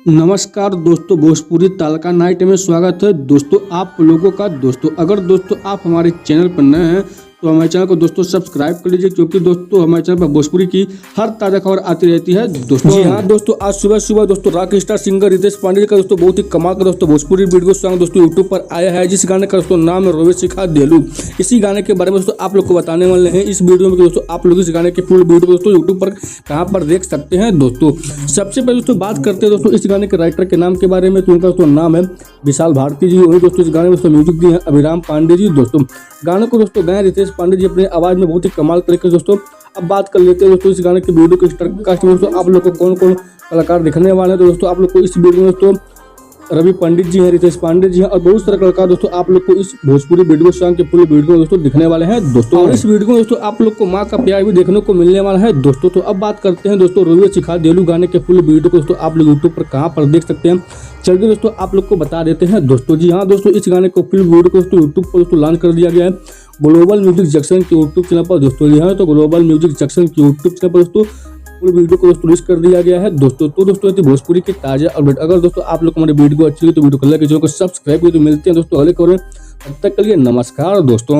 नमस्कार दोस्तों, भोजपुरी तड़का नाइट में स्वागत है। दोस्तों आप लोगों का अगर दोस्तों आप हमारे चैनल पर नए हैं तो हमारे चैनल को दोस्तों सब्सक्राइब कर लीजिए, क्योंकि दोस्तों हमारे चैनल पर भोजपुरी की हर ताज़ा खबर आती रहती है। दोस्तों जी हाँ दोस्तों, आज सुबह सुबह दोस्तों rock star singer Ritesh Pandey का दोस्तों बहुत ही कमाल का दोस्तों भोजपुरी वीडियो सॉन्ग दोस्तों यूट्यूब पर आया है, जिस गाने का दोस्तों नाम है रोवे सिखा देलू। इसी गाने के बारे में दोस्तों आप लोग को बताने वाले हैं इस वीडियो में। दोस्तों आप लोग इस गाने की फुल वीडियो दोस्तों यूट्यूब पर कहाँ पर देख सकते हैं। दोस्तों सबसे पहले दोस्तों बात करते हैं दोस्तों इस गाने के राइटर के नाम के बारे में। तो उनका दोस्तों नाम है विशाल भारती जी। वही दोस्तों इस गाने में दोस्तों म्यूजिक दिए हैं अभिराम पांडे जी। दोस्तों गाने को दोस्तों गाए रितेश पांडे जी अपने आवाज में बहुत ही कमाल तरीके से। दोस्तों अब बात कर लेते हैं दोस्तों इस गाने के वीडियो के स्टारकास्ट में। दोस्तों आप लोग को कौन कौन कलाकार दिखने वाले हैं, तो दोस्तों आप लोग को इस वीडियो में दोस्तों रवि पंडित जी हैं, रितेश पांडे जी हैं और बहुत सारे कलाकार दोस्तों आप लोग को इस भोजपुरी वीडियो सॉन्ग के पूरे वीडियो में दोस्तों दिखने वाले हैं। दोस्तों और इस वीडियो में दोस्तों आप लोग को माँ का प्यार भी देखने को मिलने वाला है। दोस्तों तो अब बात करते हैं दोस्तों रोवे सिखा देलू गाने के फुल वीडियो को दोस्तों आप लोग यूट्यूब पर कहाँ पर देख सकते हैं। चलिए दोस्तों आप लोग को बता देते हैं। दोस्तों जी हाँ दोस्तों, इस गाने को फुल वीडियो को दोस्तों यूट्यूब पर दोस्तों लॉन्च कर दिया गया है ग्लोबल म्यूजिक जंक्शन के यूट्यूब चैनल पर। दोस्तों जी हाँ, तो ग्लोबल म्यूजिक जंक्शन के यूट्यूब चैनल पर दोस्तों पूरी वीडियो को दोस्तों रिलीज कर दिया गया है। दोस्तों तो दोस्तों भोजपुरी की ताजा अपडेट। अगर दोस्तों आप लोग हमारे वीडियो अच्छी लगी तो वीडियो को लाइक कीजिए, चैनल को सब्सक्राइब कीजिए। तो मिलते हैं दोस्तों अगले खबर में, तब तक के लिए नमस्कार दोस्तों।